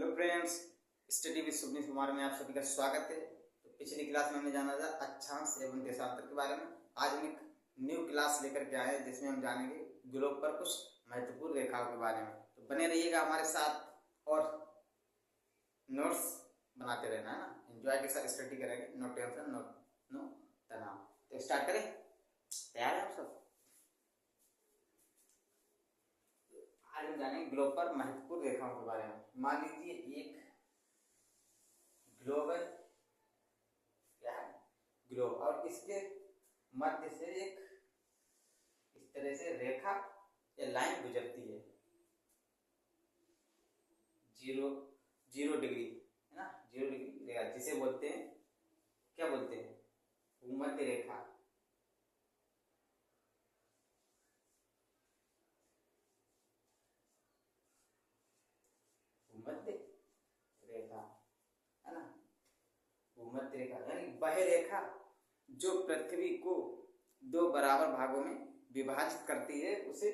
Hello friends, study with Subneet Kumar में आप सभी का स्वागत है। तो पिछली क्लास में हमने जाना था अक्षांश एवं देशांतर के बारे में। आज हम एक न्यू क्लास लेकर के आए हैं जिसमें हम जानेंगे ग्लोब पर कुछ महत्वपूर्ण रेखाओं के बारे में। तो बने रहिएगा हमारे साथ और नोट्स बनाते रहना है ना। एंजॉय के साथ स्टडी करेंगे, नो टेंशन नो तनाव। तो स्टार्ट करें, तैयार है आप सब? आज हम जानेंगे ग्लोब पर महत्वपूर्ण रेखाओं के बारे में। मान लीजिए एक ग्लोब है, क्या है ग्लोब, और इसके मध्य से एक इस तरह से रेखा या लाइन गुजरती है। जीरो डिग्री है ना, 0 डिग्री रेखा जिसे बोलते हैं, क्या बोलते हैं, भूमध्य रेखा। भूमध्य रेखा है ना, भूमध्य रेखा यानी वह रेखा जो पृथ्वी को दो बराबर भागों में विभाजित करती है उसे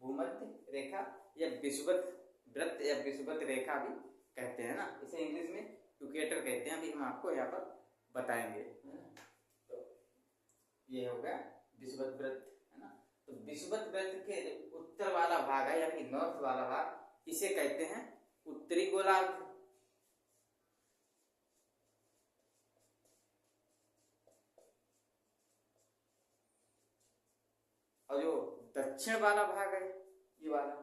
भूमध्य रेखा या विषुवत वृत्त या विषुवत रेखा भी कहते हैं ना। इसे इंग्लिश में इक्वेटर कहते हैं। अभी हम आपको यहाँ पर बताएंगे। तो ये हो गया विषुवत वृत्त है ना। तो विषुवत वृत्त के उत्तर वाला भाग है यानी नॉर्थ वाला भाग, इसे कहते हैं उत्तरी गोलार्ध। और जो दक्षिण वाला भाग है ये वाला,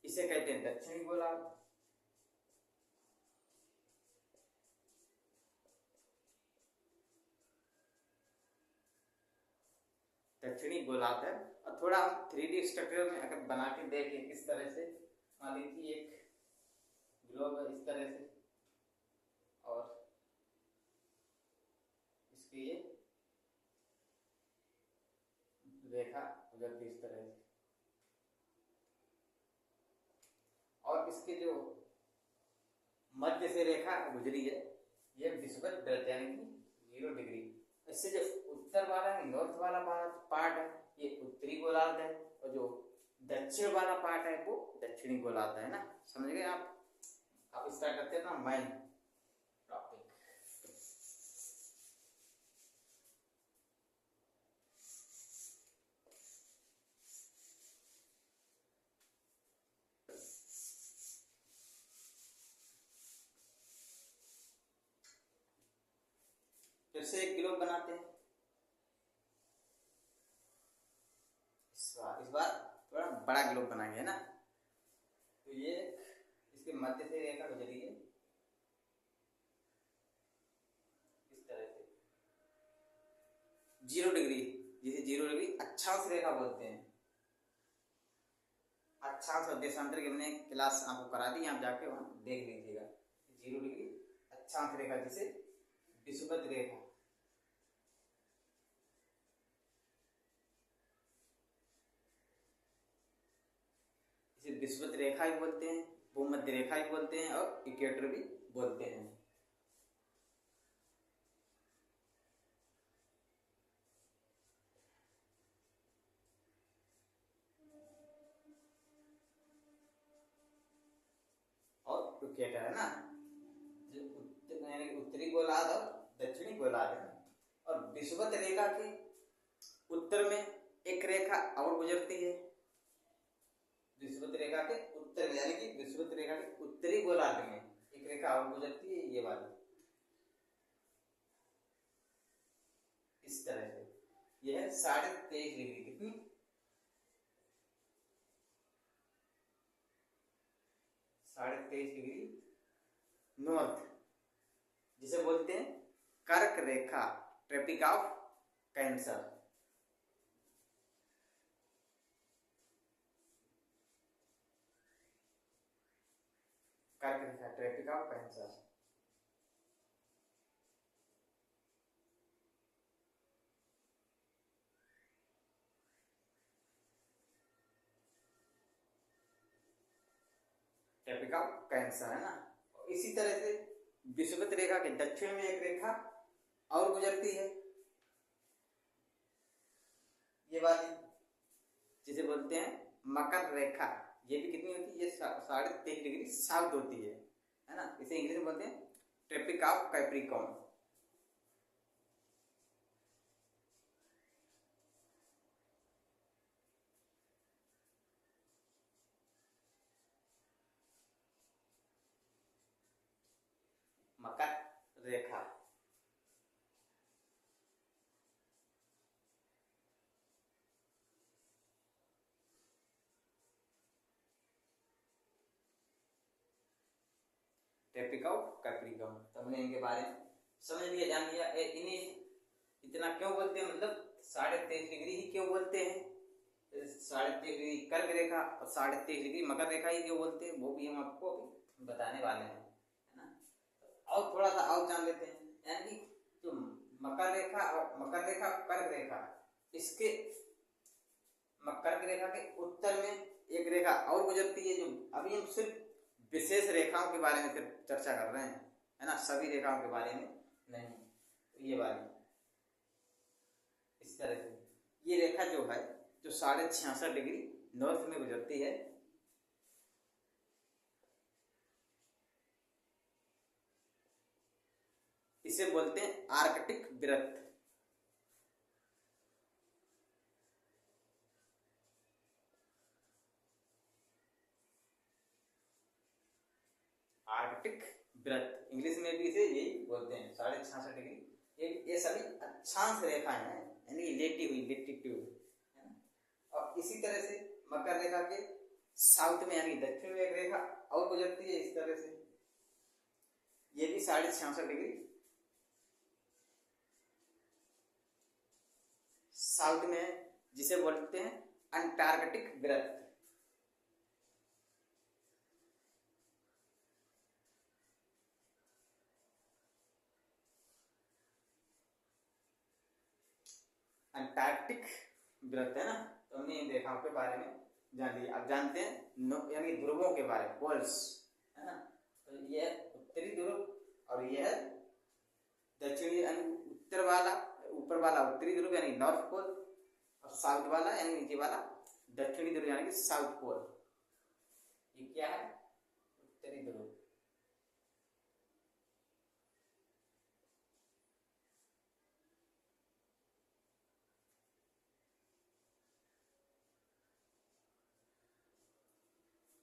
इसे कहते हैं दक्षिणी गोलार्ध। दक्षिणी गोलार्ध है। और थोड़ा हम 3D स्ट्रक्चर में अगर बना के देखें किस तरह से, मान लीजिए एक ग्लोब है इस तरह से और इसकी ये रेखा गुजरती इस तरह से, और इसके जो मध्य से रेखा गुजरी है ये विषुवत वृत्त यानी कि 0 डिग्री। इससे जो उत्तर वाला है नॉर्थ वाला पार्ट है ये उत्तरी गोलार्ध है, और जो दक्षिण वाला पार्ट है वो दक्षिणी गोलार्ध है ना। समझ गए आप? स्टार्ट करते हैं ना मेन टॉपिक। फिर से एक ग्लोब बनाते हैं। इस बार थोड़ा बड़ा ग्लोब बनाएंगे ना। तो ये इसके मध्य से रेखा गुजरी है इस तरह से 0 डिग्री, जिसे 0 डिग्री अक्षांश रेखा बोलते हैं। अक्षांश और देशांतर की हमने क्लास आपको करा दी, आप जाके वहां देख लीजिएगा। 0 डिग्री अक्षांश रेखा जिसे विषुवत रेखा, इसे विषुवत रेखा भी बोलते हैं, भूमध्य रेखा भी बोलते हैं और इक्वेटर भी बोलते हैं। और इक्वेटर है ना, जो उत्तरी गोलार्ध और दक्षिणी गोलार्ध है। और विषुवत रेखा के उत्तर में एक रेखा और गुजरती है। विषुवत रेखा के उत्तर यानी कि विषुवत रेखा के उत्तरी गोलार्ध में एक रेखा और गुजरती है, ये वाली इस तरह से। यह है 23.5 डिग्री। कितनी? 23.5 डिग्री नॉर्थ, जिसे बोलते हैं कर्क रेखा, ट्रॉपिक ऑफ कैंसर। कर्क रेखा, tropic of cancer. Tropic of cancer है ना। इसी तरह से विषुवत रेखा के दक्षिण में एक रेखा और गुजरती है, ये वाली, जिसे बोलते हैं मकर रेखा। ये भी कितनी होती है? ये 23.5 डिग्री साउथ होती है। है ना, इसे इंग्लिश में बोलते हैं ट्रॉपिक ऑफ कैप्रिकॉर्न। मकर रेखा, ट्रॉपिक ऑफ कैप्रिकॉर्न। तो हमने इनके बारे में समझ लिया, जान लिया। इन्हें इतना क्यों बोलते हैं, मतलब 23.5 डिग्री ही क्यों बोलते हैं, 23.5 डिग्री कर्क रेखा और 23.5 डिग्री मकर रेखा ही क्यों बोलते हैं, वो भी हम आपको अभी बताने वाले हैं, है ना। और थोड़ा सा और जान लेते हैं, यानी जो मकर रेखा कर्क रेखा, इसके कर्क रेखा के उत्तर में एक रेखा और गुजरती है, जो अभी हम सिर्फ विशेष रेखाओं के बारे में फिर चर्चा कर रहे हैं, है ना, सभी रेखाओं के बारे में नहीं। तो ये वाली इस तरह से ये रेखा जो है, जो 66.5 डिग्री नॉर्थ में गुजरती है, इसे बोलते हैं आर्कटिक वृत्त। आर्कटिक वृत्त इंग्लिश में भी इसे यही बोलते हैं, 66.5 डिग्री। ये सभी अक्षांश रेखाएं हैं, यानी लेटी हुई, लेटीट्यूड, है ना। और इसी तरह से मकर रेखा के साउथ में यानी दक्षिण में एक रेखा और गुजरती है, इस तरह से ये भी 66.5 डिग्री साउथ में है, जिसे बोलते हैं अंटार्कटिक वृत्त। अंटार्कटिक वृत्त, है ना। तो हमने इन रेखाओं के बारे में जान लिया। अब जानते हैं यानी ध्रुवों के बारे में, पोल्स, है ना। तो ये उत्तरी ध्रुव और ये है दक्षिणी, यानी उत्तर वाला, ऊपर वाला उत्तरी ध्रुव यानी नॉर्थ पोल, और साउथ वाला यानी नीचे वाला दक्षिणी ध्रुव यानी कि साउथ पोल। ये क्या है, उत्तरी ध्रुव।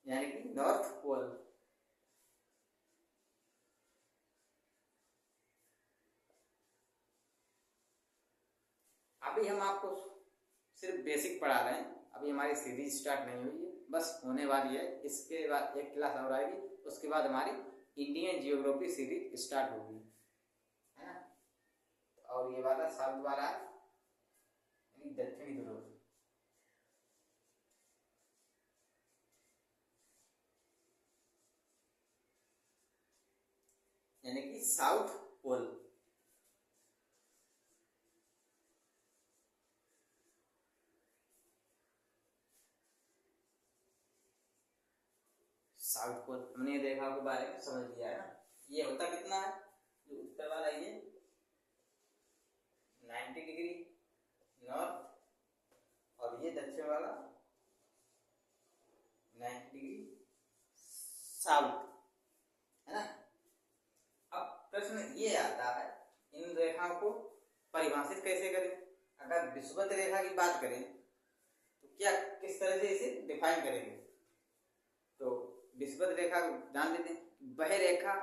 यानी कि नॉर्थ पोल। अभी हम आपको सिर्फ बेसिक पढ़ा रहे हैं, अभी हमारी सीरीज स्टार्ट नहीं हुई है, बस होने वाली है। इसके बाद एक क्लास और आएगी, उसके बाद हमारी इंडियन जियोग्राफी सीरीज स्टार्ट होगी, है ना। और ये वाला साउथ वाला यानी दक्षिणी ध्रुव, यानी कि साउथ पोल। साउथ पोल हमने ये रेखा के बारे में समझ लिया है ना। ये होता कितना है, जो उत्तर वाला ये 90 डिग्री नॉर्थ, और ये दक्षिण वाला 90 डिग्री साउथ, है ना। अब प्रश्न ये आता है, इन रेखाओं को परिभाषित कैसे करें। अगर विषुवत रेखा की बात करें तो क्या, किस तरह से इसे डिफाइन करेंगे। तो विषुवत रेखा जान लेते हैं, वह रेखा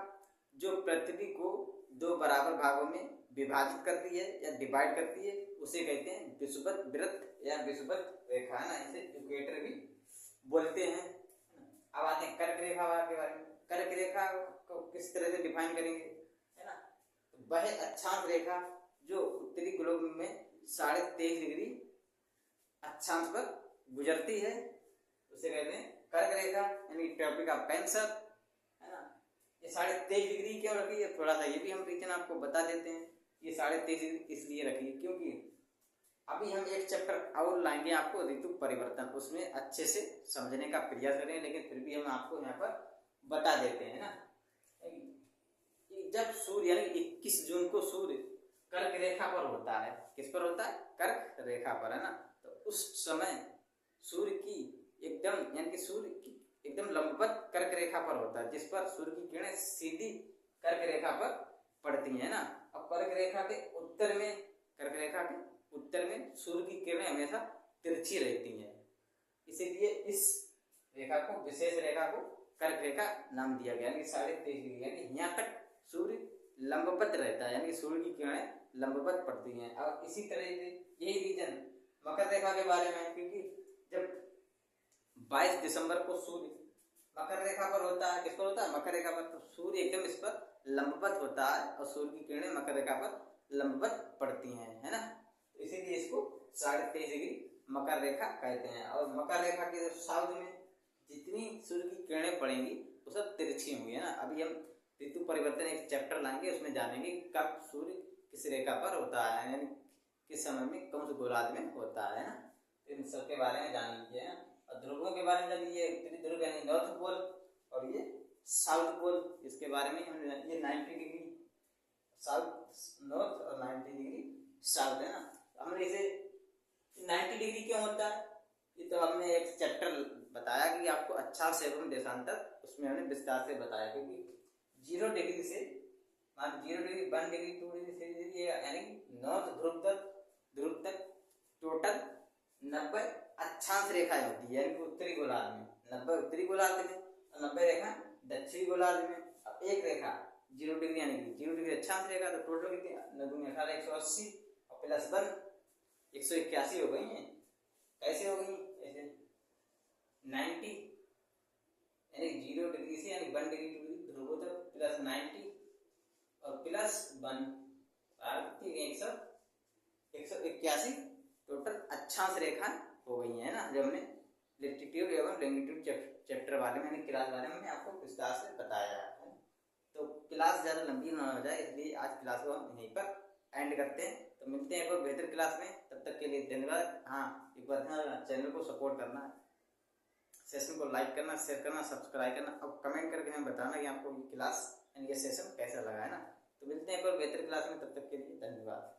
जो पृथ्वी को दो बराबर भागों में विभाजित करती है या डिवाइड करती है, उसे कहते हैं विषुवत वृत्त या विषुवत रेखा, है ना। इसे इक्वेटर भी बोलते हैं। अब आते हैं कर्क रेखा के बारे में। कर्क रेखा को किस तरह से डिफाइन करेंगे, है ना। तो वह अक्षांश रेखा जो उत्तरी गोलक में 23.5 डिग्री अक्षांश पर गुजरती है, उसे कहते हैं कर्क रेखा, यानी ट्रॉपिक ऑफ कैंसर, है ना। ये 23.5 डिग्री क्यों रखी है, थोड़ा सा ये भी हम रीजन आपको बता देते हैं। ये 23.5 डिग्री इसलिए रखी है क्योंकि अभी हम एक चैप्टर और लाएंगे आपको, ऋतु परिवर्तन, उसमें अच्छे से समझने का प्रयास करें, लेकिन फिर भी हम आपको यहाँ पर बता देते हैं ना। जब सूर्य यानी 21 जून को सूर्य कर्क रेखा पर होता है, किस पर होता है, कर्क रेखा पर, है ना। तो उस समय सूर्य की एकदम यानी कि सूर्य की एकदम लंबवत कर्क रेखा पर होता है, जिस पर सूर्य की किरणें सीधी कर्क रेखा पर पड़ती हैं ना। अब कर्क रेखा के उत्तर में सूर्य की किरणें हमेशा तिरछी रहती हैं, इसीलिए इस रेखा को, विशेष रेखा को कर्क रेखा नाम दिया गया। यानी 23.5 डिग्री, यानी यहाँ तक सूर्य लंबवत रहता है, यानी सूर्य की किरणें लंबवत पड़ती हैं। और इसी तरह से यही रीजन मकर रेखा के बारे में है, क्योंकि जब 22 दिसंबर को सूर्य मकर रेखा पर होता है, किस पर होता है, मकर रेखा पर, तो सूर्य एकदम इस पर लंबवत होता है और सूर्य की किरणें मकर रेखा पर लंबवत पड़ती हैं, है ना। तो इसीलिए इसको 23.5 डिग्री मकर रेखा कहते हैं। और मकर रेखा के साउथ में जितनी सूर्य की किरणें पड़ेंगी वो सब तिरछी होंगी, है ना। अभी हम ऋतु परिवर्तन एक चैप्टर लाएंगे, उसमें जानेंगे कब सूर्य किस रेखा पर होता है, यानी किस समय में कौन से गोलार्ध में होता है ना। इन सब के बारे में जान लीजिए। और ध्रुवों के बारे में जान लीजिए, उत्तरी ध्रुव यानी नॉर्थ पोल और ये साउथ पोल, इसके बारे में ये 90 डिग्री साउथ नॉर्थ और 90 डिग्री साउथ, है ना। हमने इसे 90 डिग्री क्यों होता है, ये तो हमने एक चैप्टर बताया कि आपको अच्छा से एवं देशांतर, उसमें हमने विस्तार से बताया। क्योंकि 0 डिग्री से 0 डिग्री 1 डिग्री 2 डिग्री 3 डिग्री यानी नॉर्थ ध्रुव तक टोटल 90 अक्षांश रेखाएं होती है, यानी उत्तरी गोलार्ध में 90 उत्तरी गोलार्ध में और 90 रेखा दक्षिणी गोलार्ध में। अब एक रेखा 0 डिग्री यानी 0 डिग्री अक्षांश रेखा, तो टोटल कितनी 18 180 और प्लस 1 181 हो गई है। कैसे हो गई ऐसे 90 यानी 0 डिग्री से यानी 1 डिग्री 2 डिग्री ध्रुवों तक प्लस 90 और प्लस 1 181 टोटल अक्षांश रेखा हो गई है ना। जो हमने लैटिट्यूड एवं लॉन्गिट्यूड चैप्टर वाले में, क्लास वाले में आपको विस्तार से बताया है। तो क्लास ज़्यादा लंबी ना हो जाए, इसलिए आज क्लास को हम यहीं पर एंड करते हैं। तो मिलते हैं एक और बेहतर क्लास में, तब तक के लिए धन्यवाद। हाँ, एक बार चैनल को सपोर्ट करना, सेशन को लाइक करना, शेयर करना, सब्सक्राइब करना और कमेंट करके हमें बताना कि आपको ये क्लास यानी ये सेशन कैसा लगा, है ना। तो मिलते हैं एक और बेहतर क्लास में, तब तक के लिए धन्यवाद।